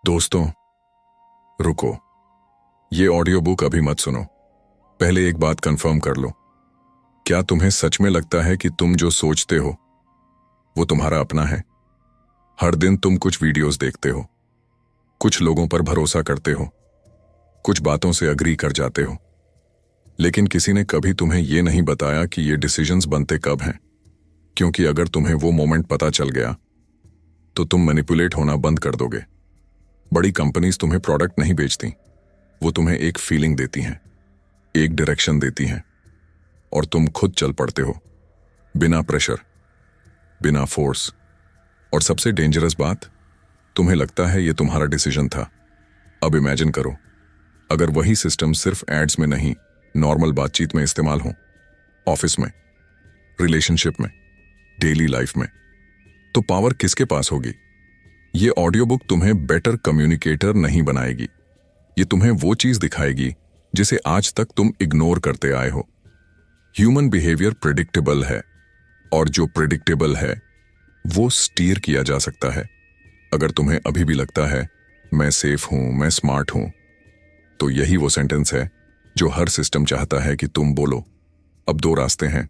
दोस्तों, रुको। ये ऑडियो बुक अभी मत सुनो। पहले एक बात कंफर्म कर लो। क्या तुम्हें सच में लगता है कि तुम जो सोचते हो वो तुम्हारा अपना है? हर दिन तुम कुछ वीडियोस देखते हो, कुछ लोगों पर भरोसा करते हो, कुछ बातों से अग्री कर जाते हो, लेकिन किसी ने कभी तुम्हें ये नहीं बताया कि ये डिसीजंस बनते कब हैं। क्योंकि अगर तुम्हें वो मोमेंट पता चल गया तो तुम मैनिपुलेट होना बंद कर दोगे। बड़ी कंपनीज तुम्हें प्रोडक्ट नहीं बेचती, वो तुम्हें एक फीलिंग देती हैं, एक डायरेक्शन देती हैं, और तुम खुद चल पड़ते हो, बिना प्रेशर, बिना फोर्स। और सबसे डेंजरस बात, तुम्हें लगता है ये तुम्हारा डिसीजन था। अब इमेजिन करो, अगर वही सिस्टम सिर्फ एड्स में नहीं, नॉर्मल बातचीत में इस्तेमाल हो, ऑफिस में, रिलेशनशिप में, डेली लाइफ में, तो पावर किसके पास होगी? ये ऑडियो बुक तुम्हें बेटर कम्युनिकेटर नहीं बनाएगी, ये तुम्हें वो चीज दिखाएगी जिसे आज तक तुम इग्नोर करते आए हो। ह्यूमन बिहेवियर प्रेडिक्टेबल है, और जो प्रेडिक्टेबल है वो स्टीयर किया जा सकता है। अगर तुम्हें अभी भी लगता है मैं सेफ हूं, मैं स्मार्ट हूं, तो यही वो सेंटेंस है जो हर सिस्टम चाहता है कि तुम बोलो। अब दो रास्ते हैं।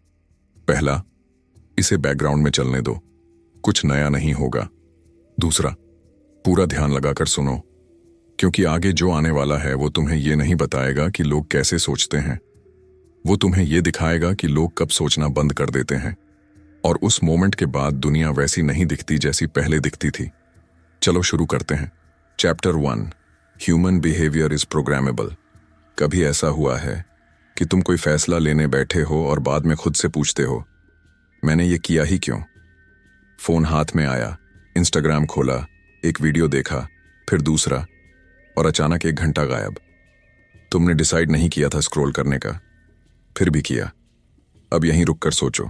पहला, इसे बैकग्राउंड में चलने दो, कुछ नया नहीं होगा। दूसरा, पूरा ध्यान लगाकर सुनो, क्योंकि आगे जो आने वाला है वो तुम्हें ये नहीं बताएगा कि लोग कैसे सोचते हैं, वो तुम्हें ये दिखाएगा कि लोग कब सोचना बंद कर देते हैं। और उस मोमेंट के बाद दुनिया वैसी नहीं दिखती जैसी पहले दिखती थी। चलो शुरू करते हैं। Chapter 1, human behaviour is programmable. कभी ऐसा हुआ है कि तुम कोई फैसला लेने बैठे हो और बाद में खुद से पूछते हो, मैंने ये किया ही क्यों? फोन हाथ में आया, इंस्टाग्राम खोला, एक वीडियो देखा, फिर दूसरा, और अचानक 1 घंटा गायब। तुमने डिसाइड नहीं किया था स्क्रॉल करने का, फिर भी किया। अब यहीं रुक कर सोचो,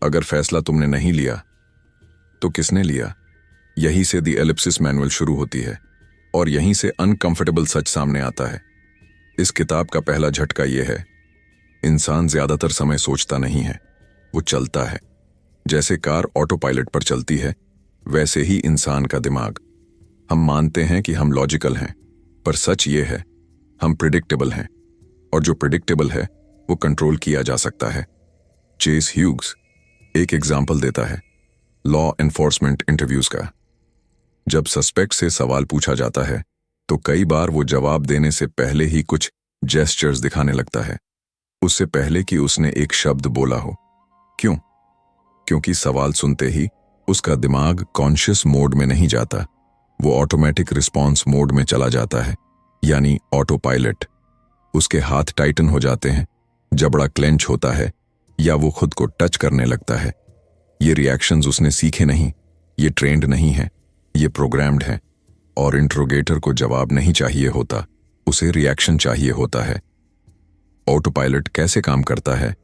अगर फैसला तुमने नहीं लिया तो किसने लिया? यहीं से द एलिप्सिस मैनुअल शुरू होती है, और यहीं से अनकंफर्टेबल सच सामने आता है। इस किताब का पहला झटका यह है, इंसान ज्यादातर समय सोचता नहीं है, वो चलता है। जैसे कार ऑटो पायलट पर चलती है, वैसे ही इंसान का दिमाग। हम मानते हैं कि हम लॉजिकल हैं, पर सच ये है, हम प्रिडिक्टेबल हैं, और जो प्रिडिक्टेबल है वो कंट्रोल किया जा सकता है। चेस ह्यूग्स एक एग्जाम्पल देता है लॉ एनफोर्समेंट इंटरव्यूज का। जब सस्पेक्ट से सवाल पूछा जाता है तो कई बार वो जवाब देने से पहले ही कुछ जेस्चर्स दिखाने लगता है, उससे पहले कि उसने एक शब्द बोला हो। क्यों? क्योंकि सवाल सुनते ही उसका दिमाग कॉन्शियस मोड में नहीं जाता, वो ऑटोमेटिक रिस्पॉन्स मोड में चला जाता है, यानी ऑटो पायलट। उसके हाथ टाइटन हो जाते हैं, जबड़ा क्लेंच होता है, या वो खुद को टच करने लगता है। ये रिएक्शंस उसने सीखे नहीं, ये ट्रेंड नहीं है, ये प्रोग्राम्ड है। और इंट्रोगेटर को जवाब नहीं चाहिए होता, उसे रिएक्शन चाहिए होता है। ऑटो पायलट कैसे काम करता है?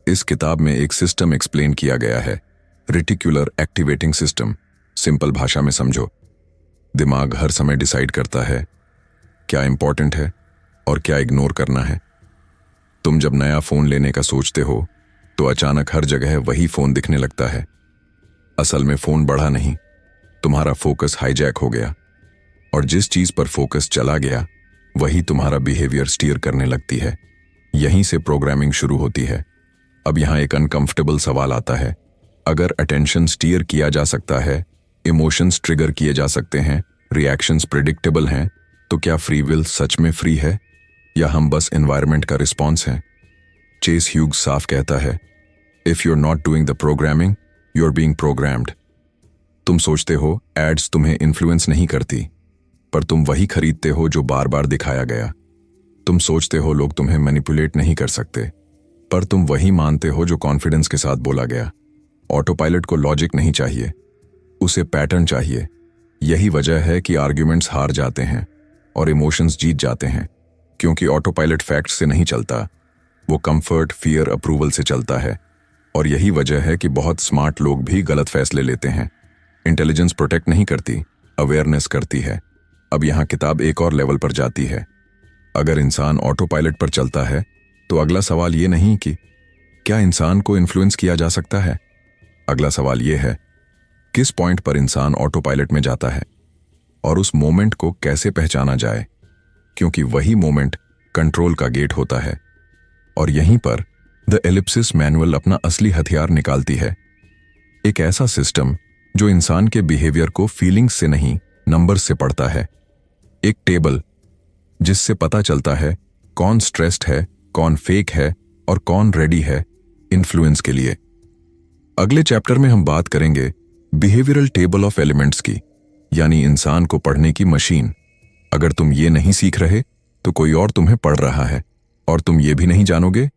इस किताब में एक सिस्टम एक्सप्लेन किया गया है, रेटिकुलर एक्टिवेटिंग सिस्टम। सिंपल भाषा में समझो, दिमाग हर समय डिसाइड करता है क्या इंपॉर्टेंट है और क्या इग्नोर करना है। तुम जब नया फोन लेने का सोचते हो तो अचानक हर जगह वही फोन दिखने लगता है। असल में फोन बढ़ा नहीं, तुम्हारा फोकस हाईजैक हो गया, और जिस चीज पर फोकस चला गया वही तुम्हारा बिहेवियर स्टीयर करने लगती है। यहीं से प्रोग्रामिंग शुरू होती है। अब यहां एक अनकंफर्टेबल सवाल आता है, अगर अटेंशन स्टीयर किया जा सकता है, इमोशंस ट्रिगर किए जा सकते हैं, रिएक्शंस प्रेडिक्टेबल हैं, तो क्या फ्री विल सच में फ्री है, या हम बस एनवायरनमेंट का रिस्पॉन्स हैं? चेस ह्यूग्स साफ कहता है, if you are not doing the programming, you are being programmed. तुम सोचते हो एड्स तुम्हें इन्फ्लुएंस नहीं करती, पर तुम वही खरीदते हो जो बार बार दिखाया गया। तुम सोचते हो लोग तुम्हें मैनिपुलेट नहीं कर सकते, पर तुम वही मानते हो जो कॉन्फिडेंस के साथ बोला गया। ऑटो पायलट को लॉजिक नहीं चाहिए, उसे पैटर्न चाहिए। यही वजह है कि आर्ग्यूमेंट्स हार जाते हैं और इमोशंस जीत जाते हैं, क्योंकि ऑटो पायलट फैक्ट्स से नहीं चलता, वो कंफर्ट, फियर, अप्रूवल से चलता है। और यही वजह है कि बहुत स्मार्ट लोग भी गलत फैसले लेते हैं। इंटेलिजेंस प्रोटेक्ट नहीं करती, अवेयरनेस करती है। अब यहाँ किताब एक और लेवल पर जाती है। अगर इंसान ऑटो पायलट पर चलता है तो अगला सवाल ये नहीं कि क्या इंसान को इन्फ्लुएंस किया जा सकता है। अगला सवाल ये है, किस पॉइंट पर इंसान ऑटो पायलट में जाता है? और उस मोमेंट को कैसे पहचाना जाए, क्योंकि वही मोमेंट कंट्रोल का गेट होता है। और यहीं पर द एलिप्सिस मैनुअल अपना असली हथियार निकालती है। एक ऐसा सिस्टम जो इंसान के बिहेवियर को फीलिंग्स से नहीं, नंबर्स से पढ़ता है। एक टेबल जिससे पता चलता है कौन स्ट्रेस्ड है, कौन फेक है और कौन रेडी है इन्फ्लुएंस के लिए। अगले चैप्टर में हम बात करेंगे बिहेवियरल टेबल ऑफ एलिमेंट्स की, यानी इंसान को पढ़ने की मशीन। अगर तुम ये नहीं सीख रहे तो कोई और तुम्हें पढ़ रहा है, और तुम ये भी नहीं जानोगे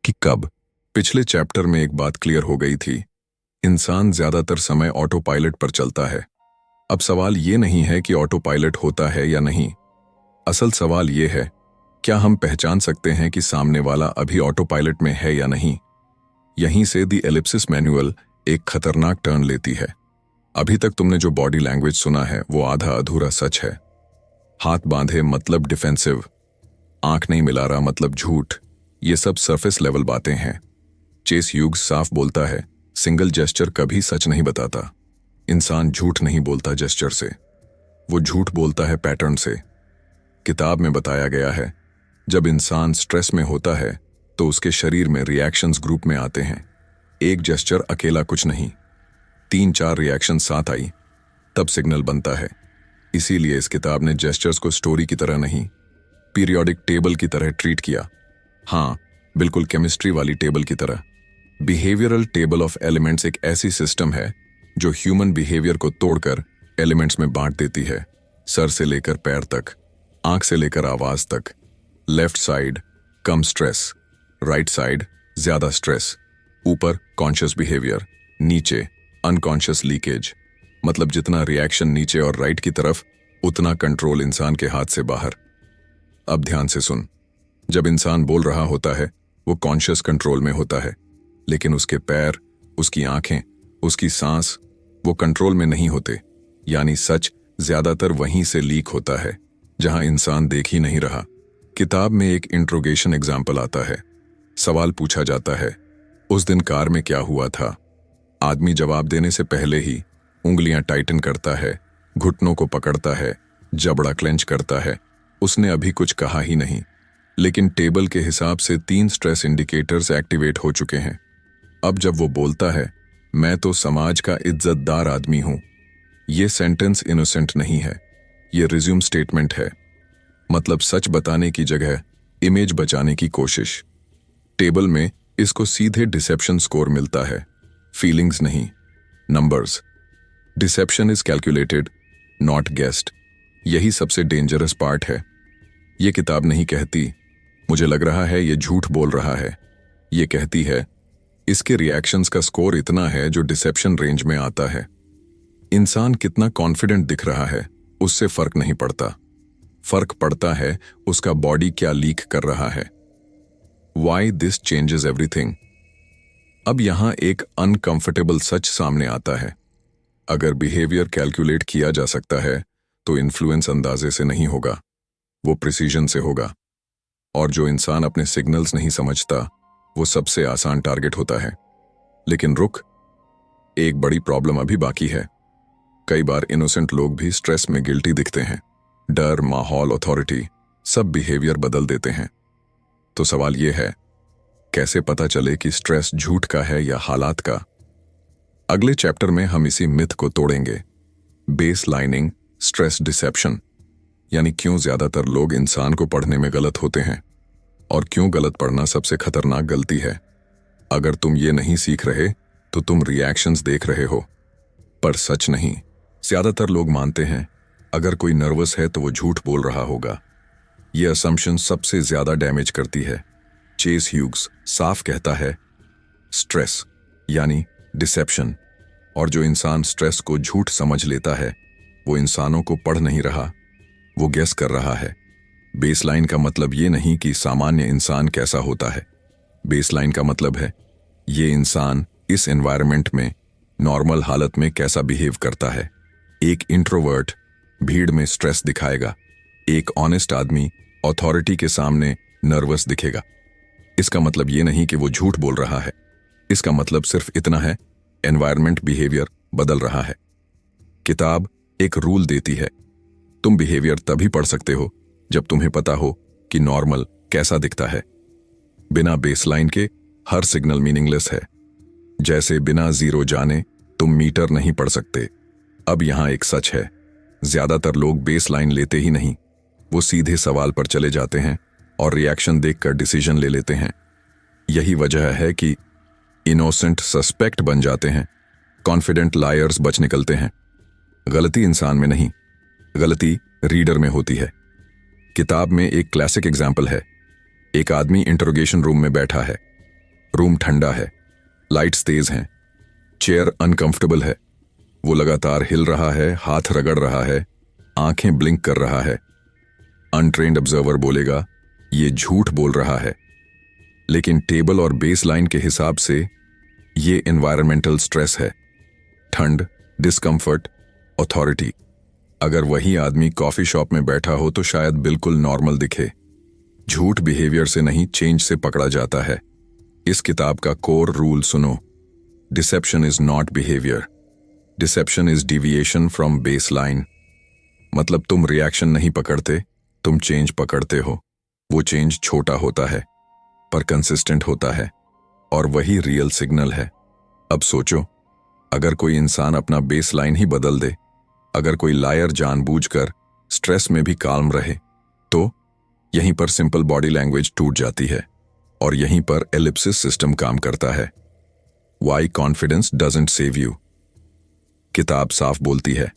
कि कब। पिछले चैप्टर में एक बात क्लियर हो गई थी, इंसान ज्यादातर समय ऑटो पायलट पर चलता है। अब सवाल ये नहीं है कि ऑटो पायलट होता है या नहीं, असल सवाल ये है, क्या हम पहचान सकते हैं कि सामने वाला अभी ऑटो पायलट में है या नहीं। यहीं से द एलिप्सिस मैनुअल एक खतरनाक टर्न लेती है। अभी तक तुमने जो बॉडी लैंग्वेज सुना है वो आधा अधूरा सच है। हाथ बांधे मतलब डिफेंसिव, आंख नहीं मिला रहा मतलब झूठ, ये सब सरफेस लेवल बातें हैं। चेस ह्यूग्स साफ बोलता है, सिंगल जेस्चर कभी सच नहीं बताता। इंसान झूठ नहीं बोलता जेस्चर से, वो झूठ बोलता है पैटर्न से। किताब में बताया गया है, जब इंसान स्ट्रेस में होता है तो उसके शरीर में रिएक्शंस ग्रुप में आते हैं। एक जेस्चर अकेला कुछ नहीं, 3-4 रिएक्शन साथ आई तब सिग्नल बनता है। इसीलिए इस किताब ने जेस्चर्स को स्टोरी की तरह नहीं, पीरियोडिक टेबल की तरह ट्रीट किया। हाँ, बिल्कुल केमिस्ट्री वाली टेबल की तरह। बिहेवियरल टेबल ऑफ एलिमेंट्स एक ऐसी सिस्टम है जो ह्यूमन बिहेवियर को तोड़कर एलिमेंट्स में बांट देती है, सर से लेकर पैर तक, आंख से लेकर आवाज तक। लेफ्ट साइड कम स्ट्रेस, राइट साइड ज्यादा स्ट्रेस, ऊपर कॉन्शियस बिहेवियर, नीचे अनकॉन्शियस लीकेज। मतलब जितना रिएक्शन नीचे और राइट की तरफ, उतना कंट्रोल इंसान के हाथ से बाहर। अब ध्यान से सुन, जब इंसान बोल रहा होता है वो कॉन्शियस कंट्रोल में होता है, लेकिन उसके पैर, उसकी आंखें, उसकी सांस वो कंट्रोल में नहीं होते। यानी सच ज्यादातर वहीं से लीक होता है जहां इंसान देख ही नहीं रहा। किताब में एक इंट्रोगेशन एग्जाम्पल आता है। सवाल पूछा जाता है, उस दिन कार में क्या हुआ था। आदमी जवाब देने से पहले ही उंगलियां टाइटन करता है, घुटनों को पकड़ता है, जबड़ा क्लेंच करता है। उसने अभी कुछ कहा ही नहीं, लेकिन टेबल के हिसाब से 3 स्ट्रेस इंडिकेटर्स एक्टिवेट हो चुके हैं। अब जब वो बोलता है, मैं तो समाज का इज्जतदार आदमी हूं, ये सेंटेंस इनोसेंट नहीं है, ये रिज्यूम स्टेटमेंट है। मतलब सच बताने की जगह इमेज बचाने की कोशिश। टेबल में इसको सीधे डिसेप्शन स्कोर मिलता है, फीलिंग्स नहीं, numbers. Deception is calculated, not guessed. यही सबसे डेंजरस पार्ट है। ये किताब नहीं कहती मुझे लग रहा है ये झूठ बोल रहा है, ये कहती है इसके रिएक्शंस का स्कोर इतना है जो डिसेप्शन रेंज में आता है। इंसान कितना कॉन्फिडेंट दिख रहा है उससे फर्क नहीं पड़ता, फर्क पड़ता है उसका बॉडी क्या लीक कर रहा है। Why this changes everything. अब यहां एक अनकंफर्टेबल सच सामने आता है। अगर बिहेवियर कैलकुलेट किया जा सकता है तो इन्फ्लुएंस अंदाजे से नहीं होगा, वो प्रिसीजन से होगा। और जो इंसान अपने सिग्नल्स नहीं समझता वो सबसे आसान टारगेट होता है। लेकिन रुक, एक बड़ी प्रॉब्लम अभी बाकी है। कई बार इनोसेंट लोग भी स्ट्रेस में गिल्टी दिखते हैं। डर, माहौल, अथॉरिटी सब बिहेवियर बदल देते हैं। तो सवाल यह है, कैसे पता चले कि स्ट्रेस झूठ का है या हालात का। अगले चैप्टर में हम इसी मिथ को तोड़ेंगे, बेस लाइनिंग स्ट्रेस डिसेप्शन, यानी क्यों ज्यादातर लोग इंसान को पढ़ने में गलत होते हैं और क्यों गलत पढ़ना सबसे खतरनाक गलती है। अगर तुम ये नहीं सीख रहे तो तुम रिएक्शंस देख रहे हो, पर सच नहीं। ज्यादातर लोग मानते हैं अगर कोई नर्वस है तो वो झूठ बोल रहा होगा। यह असम्पशन सबसे ज्यादा डैमेज करती है। चेस ह्यूग्स साफ कहता है, स्ट्रेस यानी डिसेप्शन, और जो इंसान स्ट्रेस को झूठ समझ लेता है वो इंसानों को पढ़ नहीं रहा, वो गेस कर रहा है। बेसलाइन का मतलब ये नहीं कि सामान्य इंसान कैसा होता है। बेसलाइन का मतलब है ये इंसान इस एनवायरनमेंट में नॉर्मल हालत में कैसा बिहेव करता है। एक इंट्रोवर्ट भीड़ में स्ट्रेस दिखाएगा, एक ऑनेस्ट आदमी अथॉरिटी के सामने नर्वस दिखेगा। इसका मतलब ये नहीं कि वो झूठ बोल रहा है, इसका मतलब सिर्फ इतना है, एनवायरनमेंट बिहेवियर बदल रहा है। किताब एक रूल देती है, तुम बिहेवियर तभी पढ़ सकते हो जब तुम्हें पता हो कि नॉर्मल कैसा दिखता है। बिना बेसलाइन के हर सिग्नल मीनिंगलेस है। जैसे बिना जीरो जाने तुम मीटर नहीं पढ़ सकते। अब यहां एक सच है, ज्यादातर लोग बेसलाइन लेते ही नहीं। वो सीधे सवाल पर चले जाते हैं और रिएक्शन देखकर डिसीजन ले लेते हैं। यही वजह है कि इनोसेंट सस्पेक्ट बन जाते हैं, कॉन्फिडेंट लायर्स बच निकलते हैं। गलती इंसान में नहीं, गलती रीडर में होती है। किताब में एक क्लासिक एग्जाम्पल है। एक आदमी इंटरोगेशन रूम में बैठा है। रूम ठंडा है, लाइट्स तेज हैं, चेयर अनकंफर्टेबल है। वो लगातार हिल रहा है, हाथ रगड़ रहा है, आंखें ब्लिंक कर रहा है। अनट्रेन्ड ऑब्जर्वर बोलेगा ये झूठ बोल रहा है, लेकिन टेबल और बेसलाइन के हिसाब से ये एनवायरमेंटल स्ट्रेस है, ठंड, डिस्कंफर्ट, अथॉरिटी। अगर वही आदमी कॉफी शॉप में बैठा हो तो शायद बिल्कुल नॉर्मल दिखे। झूठ बिहेवियर से नहीं, चेंज से पकड़ा जाता है। इस किताब का कोर रूल सुनो। Deception is not behaviour, deception is deviation from baseline. मतलब तुम रिएक्शन नहीं पकड़ते, तुम चेंज पकड़ते हो। वो चेंज छोटा होता है पर कंसिस्टेंट होता है, और वही रियल सिग्नल है। अब सोचो, अगर कोई इंसान अपना बेसलाइन ही बदल दे, अगर कोई लायर जानबूझकर स्ट्रेस में भी काल्म रहे, तो यहीं पर सिंपल बॉडी लैंग्वेज टूट जाती है और यहीं पर एलिप्सिस सिस्टम काम करता है। Why confidence doesn't save you. किताब साफ बोलती है,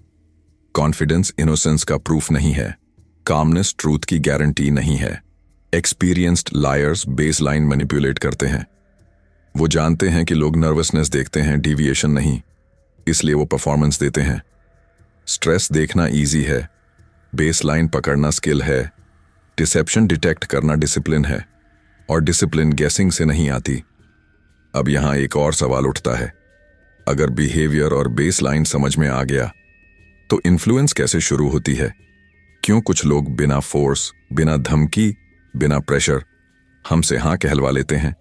कॉन्फिडेंस इनोसेंस का प्रूफ नहीं है, कामनेस ट्रूथ की गारंटी नहीं है। एक्सपीरियंस्ड लायर्स बेसलाइन मैनिपुलेट करते हैं। वो जानते हैं कि लोग नर्वसनेस देखते हैं, डिविएशन नहीं, इसलिए वो परफॉर्मेंस देते हैं। स्ट्रेस देखना इजी है, बेसलाइन पकड़ना स्किल है। डिसेप्शन डिटेक्ट करना डिसिप्लिन है, और डिसिप्लिन गेसिंग से नहीं आती। अब यहां एक और सवाल उठता है, अगर बिहेवियर और बेसलाइन समझ में आ गया तो इन्फ्लुएंस कैसे शुरू होती है? क्यों कुछ लोग बिना फोर्स, बिना धमकी, बिना प्रेशर हमसे हाँ कहलवा लेते हैं?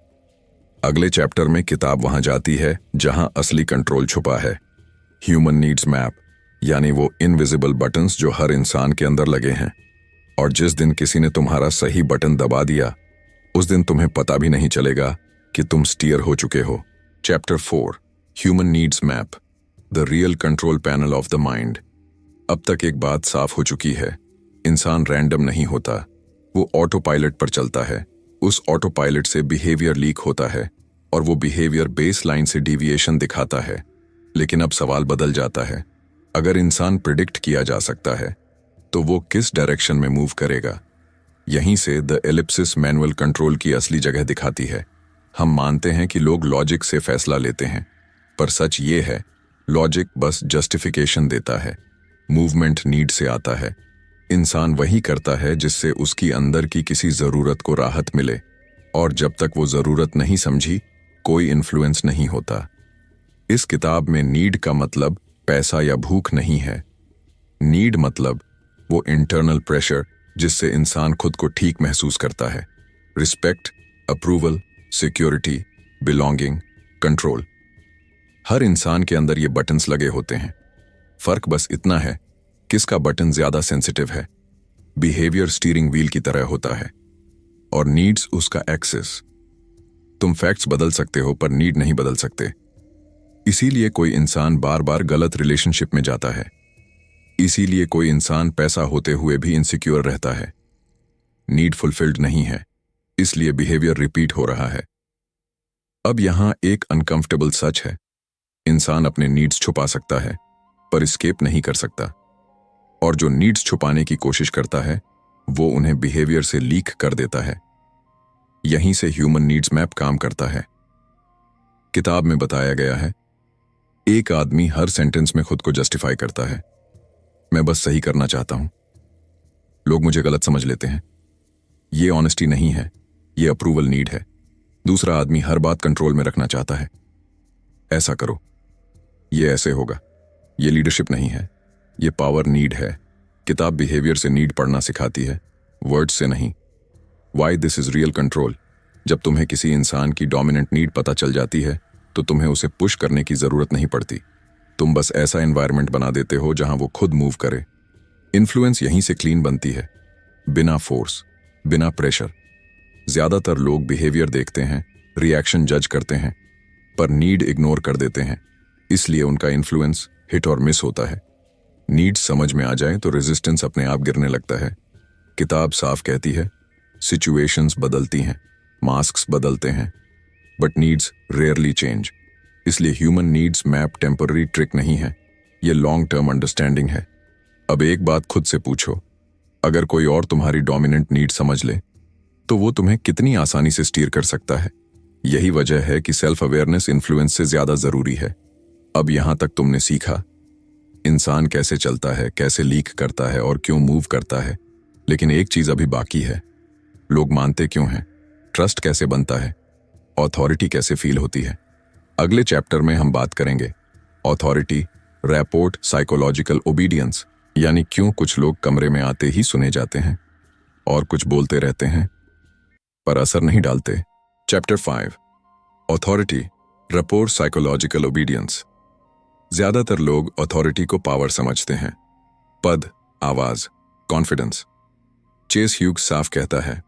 अगले चैप्टर में किताब वहां जाती है जहां असली कंट्रोल छुपा है। ह्यूमन नीड्स मैप, यानी वो इनविजिबल बटन्स जो हर इंसान के अंदर लगे हैं, और जिस दिन किसी ने तुम्हारा सही बटन दबा दिया, उस दिन तुम्हें पता भी नहीं चलेगा कि तुम स्टीयर हो चुके हो। Chapter 4, human needs map, the real control panel of the mind. अब तक एक बात साफ हो चुकी है, इंसान रैंडम नहीं होता, वो ऑटो पायलट पर चलता है। उस ऑटो पायलट से बिहेवियर लीक होता है और वो बिहेवियर बेस लाइन से डिविएशन दिखाता है। लेकिन अब सवाल बदल जाता है, अगर इंसान प्रिडिक्ट किया जा सकता है तो वो किस डायरेक्शन में मूव करेगा? यहीं से द एलिप्सिस मैनुअल कंट्रोल की असली जगह दिखाती है। हम मानते हैं कि लोग लॉजिक से फैसला लेते हैं, पर सच ये है, लॉजिक बस जस्टिफिकेशन देता है, मूवमेंट नीड से आता है। इंसान वही करता है जिससे उसकी अंदर की किसी जरूरत को राहत मिले, और जब तक वो जरूरत नहीं समझी, कोई इन्फ्लुएंस नहीं होता। इस किताब में नीड का मतलब पैसा या भूख नहीं है। नीड मतलब वो इंटरनल प्रेशर जिससे इंसान खुद को ठीक महसूस करता है। Respect, approval, security, belonging, control. हर इंसान के अंदर ये बटन्स लगे होते हैं। फर्क बस इतना है, किसका बटन ज्यादा सेंसिटिव है। बिहेवियर स्टीयरिंग व्हील की तरह होता है और नीड्स उसका एक्सेस। तुम फैक्ट्स बदल सकते हो पर नीड नहीं बदल सकते। इसीलिए कोई इंसान बार बार गलत रिलेशनशिप में जाता है। इसीलिए कोई इंसान पैसा होते हुए भी इनसिक्योर रहता है। नीड फुलफिल्ड नहीं है, इसलिए बिहेवियर रिपीट हो रहा है। अब यहां एक अनकंफर्टेबल सच है, इंसान अपने नीड्स छुपा सकता है पर एस्केप नहीं कर सकता, और जो नीड्स छुपाने की कोशिश करता है वो उन्हें बिहेवियर से लीक कर देता है। यहीं से ह्यूमन नीड्स मैप काम करता है। किताब में बताया गया है, एक आदमी हर सेंटेंस में खुद को जस्टिफाई करता है, मैं बस सही करना चाहता हूं, लोग मुझे गलत समझ लेते हैं। ये ऑनेस्टी नहीं है, ये अप्रूवल नीड है। दूसरा आदमी हर बात कंट्रोल में रखना चाहता है, ऐसा करो, ये ऐसे होगा। ये लीडरशिप नहीं है, ये पावर नीड है। किताब बिहेवियर से नीड पढ़ना सिखाती है, वर्ड्स से नहीं। Why this is real control. जब तुम्हें किसी इंसान की डोमिनेंट नीड पता चल जाती है तो तुम्हें उसे पुश करने की जरूरत नहीं पड़ती। तुम बस ऐसा एनवायरनमेंट बना देते हो जहां वो खुद मूव करे। इन्फ्लुएंस यहीं से क्लीन बनती है, बिना फोर्स, बिना प्रेशर। ज्यादातर लोग बिहेवियर देखते हैं, रिएक्शन जज करते हैं, पर नीड इग्नोर कर देते हैं, इसलिए उनका इन्फ्लुएंस हिट और मिस होता है। नीड समझ में आ जाए तो रेजिस्टेंस अपने आप गिरने लगता है। किताब साफ कहती है, सिचुएशंस बदलती हैं, मास्क्स बदलते हैं, बट नीड्स रेयरली चेंज। इसलिए human needs map temporary trick नहीं है, ये लॉन्ग टर्म अंडरस्टैंडिंग है। अब एक बात खुद से पूछो, अगर कोई और तुम्हारी डोमिनेंट नीड समझ ले तो वो तुम्हें कितनी आसानी से स्टीयर कर सकता है। यही वजह है कि सेल्फ अवेयरनेस इन्फ्लुएंस से ज्यादा जरूरी है। अब यहां तक तुमने सीखा इंसान कैसे चलता है, कैसे लीक करता है और क्यों मूव करता है, लेकिन एक चीज अभी बाकी है। लोग मानते क्यों हैं, ट्रस्ट कैसे बनता है, ऑथोरिटी कैसे फील होती है। अगले चैप्टर में हम बात करेंगे ऑथोरिटी, रैपोर्ट, साइकोलॉजिकल ओबीडियंस, यानी क्यों कुछ लोग कमरे में आते ही सुने जाते हैं और कुछ बोलते रहते हैं पर असर नहीं डालते। Chapter 5, authority, rapport, psychological obedience. ज्यादातर लोग अथॉरिटी को पावर समझते हैं, पद, आवाज, कॉन्फिडेंस। चेस ह्यूग्स साफ कहता है,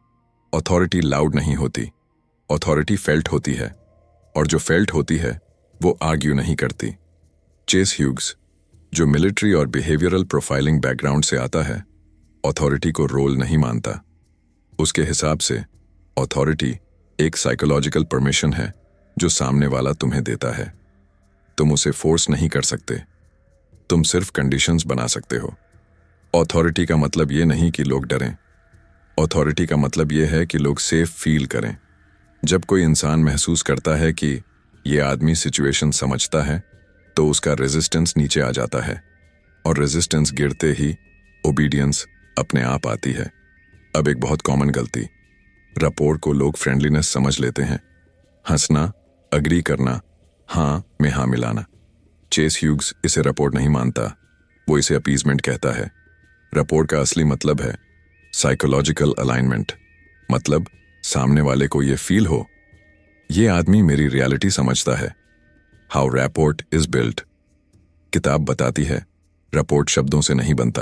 अथॉरिटी लाउड नहीं होती, अथॉरिटी फेल्ट होती है, और जो फेल्ट होती है वो आर्ग्यू नहीं करती। चेस ह्यूग्स, जो मिलिट्री और बिहेवियरल प्रोफाइलिंग बैकग्राउंड से आता है, अथॉरिटी को रोल नहीं मानता। उसके हिसाब से अथॉरिटी एक साइकोलॉजिकल परमिशन है जो सामने वाला तुम्हें देता है। तुम उसे फोर्स नहीं कर सकते, तुम सिर्फ कंडीशंस बना सकते हो। अथॉरिटी का मतलब ये नहीं कि लोग डरें, अथॉरिटी का मतलब ये है कि लोग सेफ फील करें। जब कोई इंसान महसूस करता है कि ये आदमी सिचुएशन समझता है तो उसका रेजिस्टेंस नीचे आ जाता है, और रेजिस्टेंस गिरते ही ओबीडियंस अपने आप आती है। अब एक बहुत कॉमन गलती, रैपोर्ट को लोग फ्रेंडलीनेस समझ लेते हैं, हंसना, अग्री करना, हाँ में हाँ मिलाना। चेस ह्यूग्स इसे रैपोर्ट नहीं मानता, वो इसे अपीजमेंट कहता है। रैपोर्ट का असली मतलब है साइकोलॉजिकल अलाइनमेंट, मतलब सामने वाले को ये फील हो ये आदमी मेरी रियलिटी समझता है। How rapport is built. किताब बताती है रैपोर्ट शब्दों से नहीं बनता,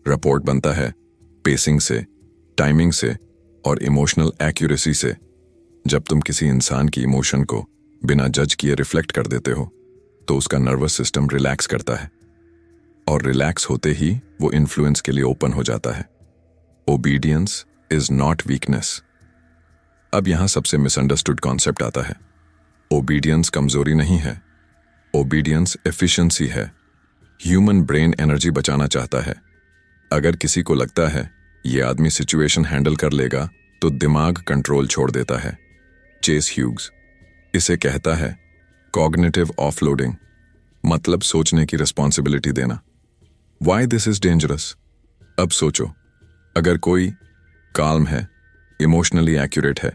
रैपोर्ट बनता है पेसिंग से, टाइमिंग से और इमोशनल एक्यूरेसी से। जब तुम किसी इंसान की इमोशन को बिना जज किए रिफ्लेक्ट कर देते हो तो उसका नर्वस सिस्टम रिलैक्स करता है, और रिलैक्स होते ही वो इन्फ्लुएंस के लिए ओपन हो जाता है। Obedience is not weakness. अब यहां सबसे मिसअंडरस्टूड कॉन्सेप्ट आता है, ओबीडियंस कमजोरी नहीं है, ओबीडियंस एफिशिएंसी है। ह्यूमन ब्रेन एनर्जी बचाना चाहता है। अगर किसी को लगता है ये आदमी सिचुएशन हैंडल कर लेगा तो दिमाग कंट्रोल छोड़ देता है। चेस ह्यूग्स इसे कहता है कॉग्निटिव ऑफलोडिंग, मतलब सोचने की रिस्पॉन्सिबिलिटी देना। Why this is dangerous. अब सोचो, अगर कोई काल्म है, इमोशनली एक्यूरेट है,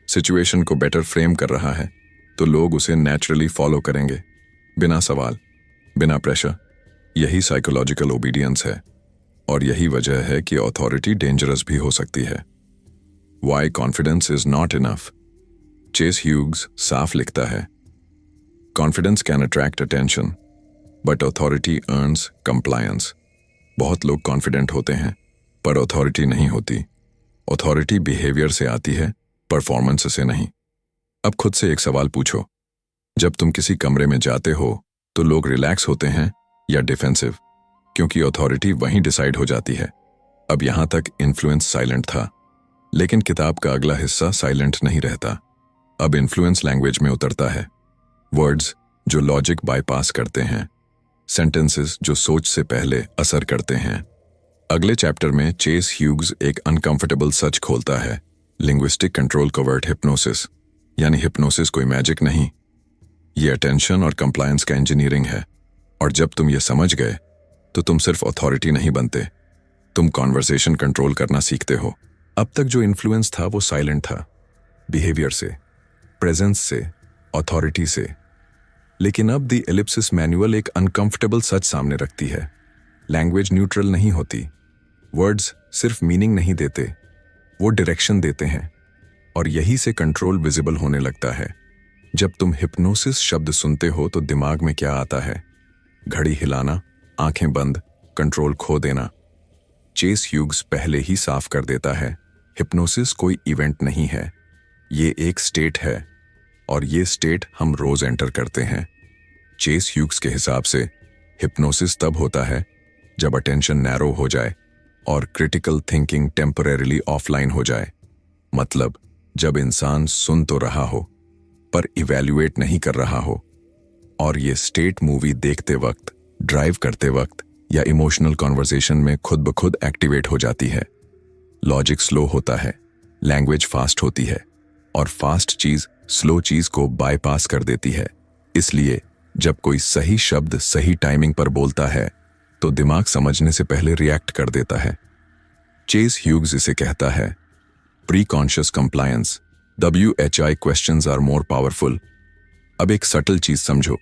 सिचुएशन को बेटर फ्रेम कर रहा है, तो लोग उसे नेचुरली फॉलो करेंगे, बिना सवाल, बिना प्रेशर। यही साइकोलॉजिकल ओबीडियंस है, और यही वजह है कि अथॉरिटी डेंजरस भी हो सकती है। Why confidence is not enough. Chase Hughes साफ लिखता है, confidence can attract attention but authority earns compliance. बहुत लोग कॉन्फिडेंट होते हैं पर अथॉरिटी नहीं होती। अथॉरिटी बिहेवियर से आती है, परफॉर्मेंस से नहीं। अब खुद से एक सवाल पूछो, जब तुम किसी कमरे में जाते हो तो लोग रिलैक्स होते हैं या डिफेंसिव, क्योंकि अथॉरिटी वहीं डिसाइड हो जाती है। अब यहां तक इन्फ्लुएंस साइलेंट था, लेकिन किताब का अगला हिस्सा साइलेंट नहीं रहता। अब इन्फ्लुएंस लैंग्वेज में उतरता है, वर्ड्स जो लॉजिक बाईपास करते हैं, सेंटेंसेस जो सोच से पहले असर करते हैं। अगले चैप्टर में चेस ह्यूग्स एक अनकंफर्टेबल सच खोलता है, लिंग्विस्टिक कंट्रोल कवर्ड हिप्नोसिस। यानी हिप्नोसिस कोई मैजिक नहीं, ये अटेंशन और कंप्लायंस का इंजीनियरिंग है। और जब तुम ये समझ गए तो तुम सिर्फ अथॉरिटी नहीं बनते, तुम कॉन्वर्सेशन कंट्रोल करना सीखते हो। अब तक जो इन्फ्लुएंस था वो साइलेंट था, बिहेवियर से, प्रेजेंस से, अथॉरिटी से। लेकिन अब द एलिप्सिस मैनुअल एक अनकंफर्टेबल सच सामने रखती है, लैंग्वेज न्यूट्रल नहीं होती। वर्ड्स सिर्फ मीनिंग नहीं देते, वो डायरेक्शन देते हैं, और यही से कंट्रोल विजिबल होने लगता है। जब तुम हिप्नोसिस शब्द सुनते हो तो दिमाग में क्या आता है? घड़ी हिलाना, आंखें बंद, कंट्रोल खो देना। चेस ह्यूग्स पहले ही साफ कर देता है, हिप्नोसिस कोई इवेंट नहीं है, ये एक स्टेट है और ये स्टेट हम रोज एंटर करते हैं। चेस ह्यूग्स के हिसाब से हिप्नोसिस तब होता है जब अटेंशन नैरो हो जाए और क्रिटिकल थिंकिंग टेम्परेरीली ऑफलाइन हो जाए। मतलब जब इंसान सुन तो रहा हो पर इवैल्यूएट नहीं कर रहा हो। और ये स्टेट मूवी देखते वक्त, ड्राइव करते वक्त या इमोशनल कॉन्वर्सेशन में खुद ब खुद एक्टिवेट हो जाती है। लॉजिक स्लो होता है, लैंग्वेज फास्ट होती है और फास्ट चीज स्लो चीज को बाईपास कर देती है। इसलिए जब कोई सही शब्द सही टाइमिंग पर बोलता है तो दिमाग समझने से पहले रिएक्ट कर देता है। चेस ह्यूग्स इसे कहता है pre conscious compliance. WHI questions are more powerful. अब एक सटल चीज समझो,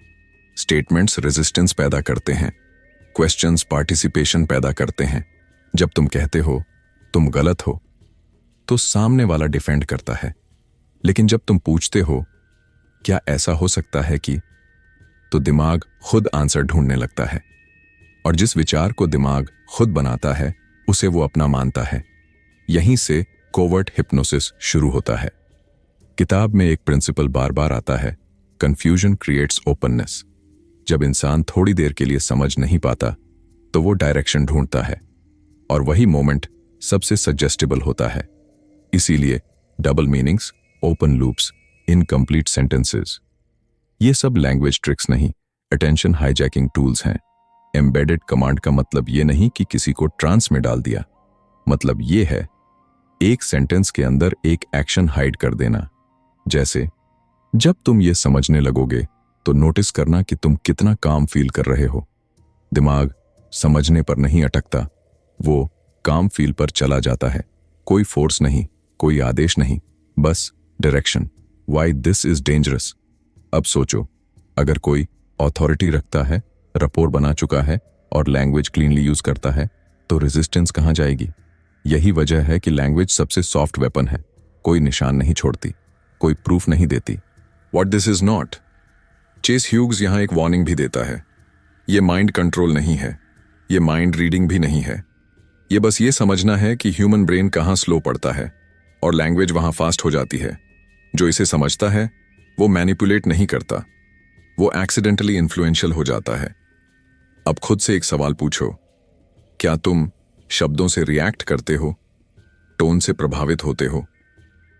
स्टेटमेंट्स रेजिस्टेंस पैदा करते हैं, क्वेश्चंस पार्टिसिपेशन पैदा करते हैं। जब तुम कहते हो तुम गलत हो तो सामने वाला डिफेंड करता है, लेकिन जब तुम पूछते हो क्या ऐसा हो सकता है कि, तो दिमाग खुद आंसर ढूंढने लगता है और जिस विचार को दिमाग खुद बनाता है उसे वो अपना मानता है। यहीं से कोवर्ट हिप्नोसिस शुरू होता है। किताब में एक प्रिंसिपल बार बार आता है, कंफ्यूजन क्रिएट्स ओपननेस। जब इंसान थोड़ी देर के लिए समझ नहीं पाता तो वो डायरेक्शन ढूंढता है और वही मोमेंट सबसे सजेस्टेबल होता है। इसीलिए double meanings, open loops, incomplete sentences, ये सब लैंग्वेज ट्रिक्स नहीं, अटेंशन हाईजैकिंग टूल्स हैं। एम्बेडेड कमांड का मतलब ये नहीं कि किसी को ट्रांस में डाल दिया, मतलब ये है एक सेंटेंस के अंदर एक एक्शन हाइड कर देना। जैसे जब तुम ये समझने लगोगे तो नोटिस करना कि तुम कितना काम फील कर रहे हो। दिमाग समझने पर नहीं अटकता, वो काम फील पर चला जाता है। कोई फोर्स नहीं, कोई आदेश नहीं, बस direction. Why this is dangerous. अब सोचो, अगर कोई अथॉरिटी रखता है, रपोर बना चुका है और लैंग्वेज क्लीनली यूज करता है तो रेजिस्टेंस कहां जाएगी? यही वजह है कि लैंग्वेज सबसे सॉफ्ट वेपन है। कोई निशान नहीं छोड़ती, कोई प्रूफ नहीं देती। What this is not. Chase Hughes यहां एक वार्निंग भी देता है। ये माइंड कंट्रोल नहीं है, ये माइंड रीडिंग भी नहीं है। ये बस ये समझना है कि ह्यूमन ब्रेन कहां स्लो पड़ता है और लैंग्वेज वहां फास्ट हो जाती है। जो इसे समझता है वो मैनिपुलेट नहीं करता, वो एक्सीडेंटली इन्फ्लुएंशियल हो जाता है। अब खुद से एक सवाल पूछो, क्या तुम शब्दों से रिएक्ट करते हो, टोन से प्रभावित होते हो,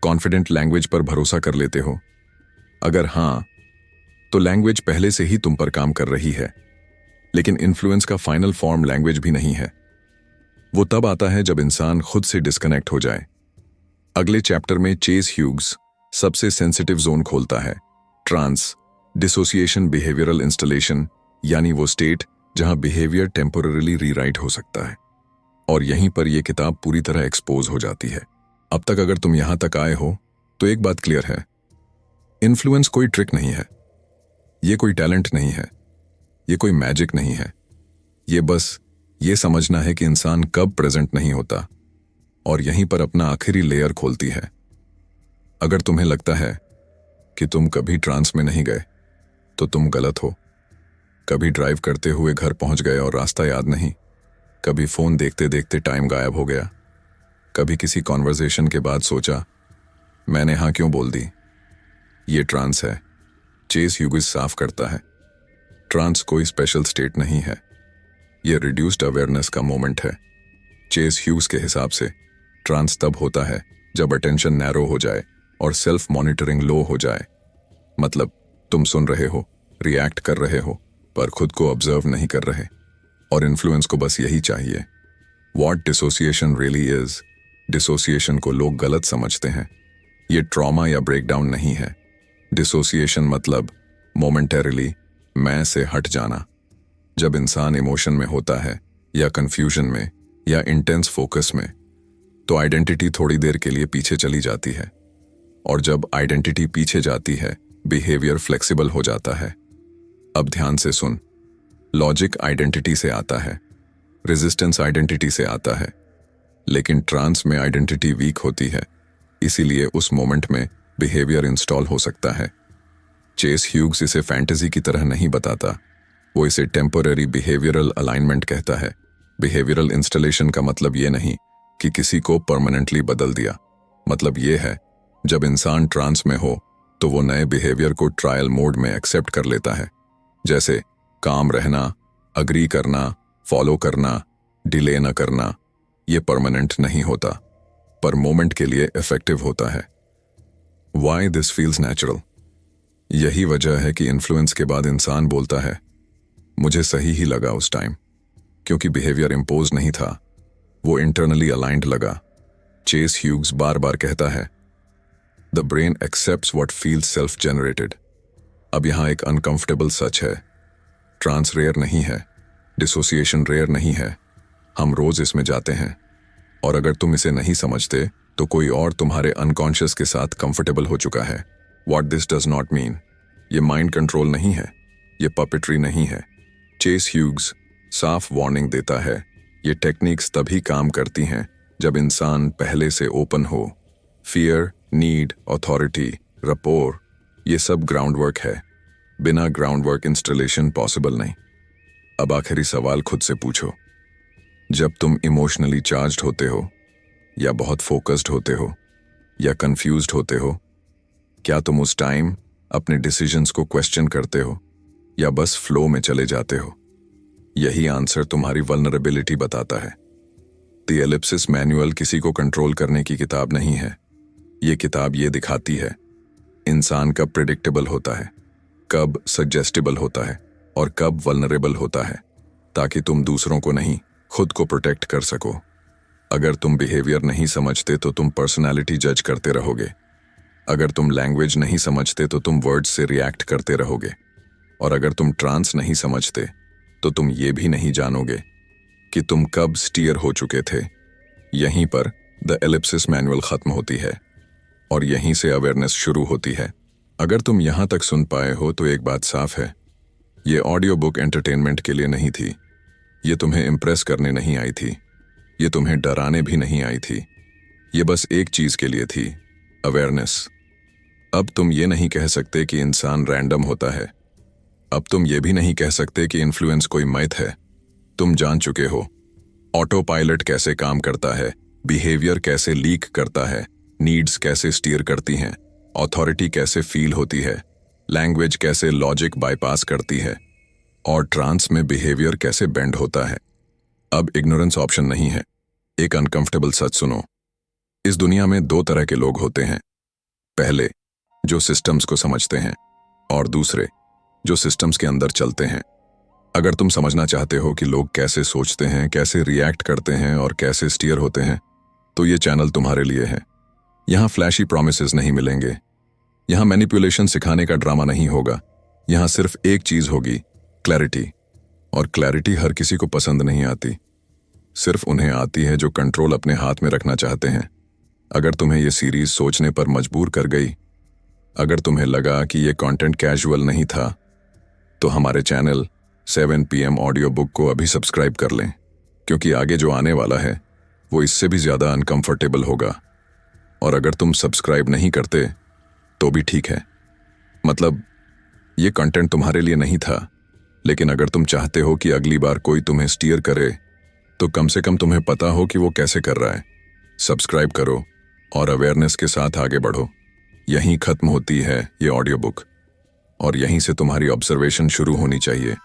कॉन्फिडेंट लैंग्वेज पर भरोसा कर लेते हो? अगर हां, तो लैंग्वेज पहले से ही तुम पर काम कर रही है। लेकिन इन्फ्लुएंस का फाइनल फॉर्म लैंग्वेज भी नहीं है। वो तब आता है जब इंसान खुद से डिस्कनेक्ट हो जाए। अगले चैप्टर में चेस ह्यूग्स सबसे सेंसिटिव जोन खोलता है, ट्रांस, डिसोसिएशन बिहेवियरल इंस्टॉलेशन, यानी वो स्टेट जहां बिहेवियर टेम्पोररीली रीराइट हो सकता है। और यहीं पर यह किताब पूरी तरह एक्सपोज हो जाती है। अब तक अगर तुम यहां तक आए हो तो एक बात क्लियर है, इन्फ्लुएंस कोई ट्रिक नहीं है, ये कोई टैलेंट नहीं है, ये कोई मैजिक नहीं है। ये बस ये समझना है कि इंसान कब प्रेजेंट नहीं होता और यहीं पर अपना आखिरी लेयर खोलती है। अगर तुम्हें लगता है कि तुम कभी ट्रांस में नहीं गए तो तुम गलत हो। कभी ड्राइव करते हुए घर पहुंच गए और रास्ता याद नहीं, कभी फोन देखते देखते टाइम गायब हो गया, कभी किसी कॉन्वर्सेशन के बाद सोचा मैंने हाँ क्यों बोल दी, ये ट्रांस है। चेस ह्यूग्स साफ करता है, ट्रांस कोई स्पेशल स्टेट नहीं है, ये रिड्यूस्ड अवेयरनेस का मोमेंट है। चेस ह्यूग्स के हिसाब से ट्रांस तब होता है जब अटेंशन नैरो हो जाए और सेल्फ मॉनिटरिंग लो हो जाए। मतलब तुम सुन रहे हो, रिएक्ट कर रहे हो, पर खुद को ऑब्जर्व नहीं कर रहे। और इन्फ्लुएंस को बस यही चाहिए। What dissociation really is. Dissociation को लोग गलत समझते हैं। ये ट्रॉमा या ब्रेकडाउन नहीं है। डिसोसिएशन मतलब मोमेंटरीली मैं से हट जाना। जब इंसान इमोशन में होता है या कंफ्यूजन में या इंटेंस फोकस में, तो आइडेंटिटी थोड़ी देर के लिए पीछे चली जाती है। और जब आइडेंटिटी पीछे जाती है, बिहेवियर फ्लेक्सिबल हो जाता है। अब ध्यान से सुन, लॉजिक आइडेंटिटी से आता है, रेजिस्टेंस आइडेंटिटी से आता है, लेकिन ट्रांस में आइडेंटिटी वीक होती है, इसीलिए उस मोमेंट में बिहेवियर इंस्टॉल हो सकता है। चेस ह्यूग्स इसे फैंटेसी की तरह नहीं बताता, वो इसे टेम्पोररी बिहेवियरल अलाइनमेंट कहता है। बिहेवियरल इंस्टॉलेशन का मतलब ये नहीं कि किसी को परमानेंटली बदल दिया। मतलब ये है, जब इंसान ट्रांस में हो तो वो नए बिहेवियर को ट्रायल मोड में एक्सेप्ट कर लेता है। जैसे काम रहना, अग्री करना, फॉलो करना, डिले न करना। ये परमानेंट नहीं होता, पर मोमेंट के लिए इफेक्टिव होता है। Why this feels natural? यही वजह है कि इन्फ्लुएंस के बाद इंसान बोलता है, मुझे सही ही लगा उस टाइम, क्योंकि बिहेवियर इम्पोज नहीं था, वो इंटरनली अलाइंड लगा। चेस ह्यूग्स बार बार कहता है, the brain accepts what feels self generated. अब यहां एक अनकंफर्टेबल सच है, ट्रांस रेयर नहीं है, डिसोसिएशन रेयर नहीं है, हम रोज इसमें जाते हैं। और अगर तुम इसे नहीं समझते तो कोई और तुम्हारे अनकॉन्शियस के साथ कंफर्टेबल हो चुका है। What this does not mean, ये माइंड कंट्रोल नहीं है, ये पपेट्री नहीं है। चेस ह्यूग्स साफ वार्निंग देता है, ये टेक्निक्स तभी काम करती हैं जब इंसान पहले से ओपन हो। फियर, नीड, अथॉरिटी, रपोर, ये सब ग्राउंडवर्क है। बिना ग्राउंडवर्क इंस्टॉलेशन पॉसिबल नहीं। अब आखिरी सवाल खुद से पूछो, जब तुम इमोशनली चार्ज्ड होते हो, या बहुत फोकस्ड होते हो, या कंफ्यूज्ड होते हो, क्या तुम उस टाइम अपने डिसीजंस को क्वेश्चन करते हो या बस फ्लो में चले जाते हो? यही आंसर तुम्हारी वल्नरेबिलिटी बताता है। द एलिप्सिस मैनुअल किसी को कंट्रोल करने की किताब नहीं है। ये किताब ये दिखाती है इंसान कब प्रिडिक्टेबल होता है, कब सजेस्टेबल होता है और कब वल्नरेबल होता है, ताकि तुम दूसरों को नहीं, खुद को प्रोटेक्ट कर सको। अगर तुम बिहेवियर नहीं समझते तो तुम पर्सनालिटी जज करते रहोगे। अगर तुम लैंग्वेज नहीं समझते तो तुम वर्ड्स से रिएक्ट करते रहोगे। और अगर तुम ट्रांस नहीं समझते तो तुम ये भी नहीं जानोगे कि तुम कब स्टीयर हो चुके थे। यहीं पर द एलिप्सिस मैनुअल खत्म होती है और यहीं से अवेयरनेस शुरू होती है। अगर तुम यहां तक सुन पाए हो तो एक बात साफ है, ये ऑडियो बुक एंटरटेनमेंट के लिए नहीं थी, ये तुम्हें इम्प्रेस करने नहीं आई थी, ये तुम्हें डराने भी नहीं आई थी। ये बस एक चीज के लिए थी, अवेयरनेस। अब तुम ये नहीं कह सकते कि इंसान रैंडम होता है। अब तुम ये भी नहीं कह सकते कि इन्फ्लुएंस कोई मिथ है। तुम जान चुके हो ऑटो पायलट कैसे काम करता है, बिहेवियर कैसे लीक करता है, नीड्स कैसे स्टीयर करती हैं, अथॉरिटी कैसे फील होती है, लैंग्वेज कैसे लॉजिक बाईपास करती है और ट्रांस में बिहेवियर कैसे बेंड होता है। अब इग्नोरेंस ऑप्शन नहीं है। एक अनकंफर्टेबल सच सुनो, इस दुनिया में दो तरह के लोग होते हैं। पहले जो सिस्टम्स को समझते हैं और दूसरे जो सिस्टम्स के अंदर चलते हैं। अगर तुम समझना चाहते हो कि लोग कैसे सोचते हैं, कैसे रिएक्ट करते हैं और कैसे स्टीयर होते हैं, तो ये चैनल तुम्हारे लिए है। यहाँ फ्लैशी प्रॉमिसेस नहीं मिलेंगे, यहाँ मैनिपुलेशन सिखाने का ड्रामा नहीं होगा। यहाँ सिर्फ एक चीज होगी, क्लैरिटी। और क्लैरिटी हर किसी को पसंद नहीं आती, सिर्फ उन्हें आती है जो कंट्रोल अपने हाथ में रखना चाहते हैं। अगर तुम्हें ये सीरीज सोचने पर मजबूर कर गई, अगर तुम्हें लगा कि ये कंटेंट कैजुअल नहीं था, तो हमारे चैनल 7 PM ऑडियो बुक को अभी सब्सक्राइब कर लें, क्योंकि आगे जो आने वाला है वो इससे भी ज्यादा अनकंफर्टेबल होगा। और अगर तुम सब्सक्राइब नहीं करते तो भी ठीक है, मतलब ये कंटेंट तुम्हारे लिए नहीं था। लेकिन अगर तुम चाहते हो कि अगली बार कोई तुम्हें स्टीयर करे, तो कम से कम तुम्हें पता हो कि वो कैसे कर रहा है। सब्सक्राइब करो और अवेयरनेस के साथ आगे बढ़ो। यहीं खत्म होती है ये ऑडियो बुक और यहीं से तुम्हारी ऑब्जर्वेशन शुरू होनी चाहिए।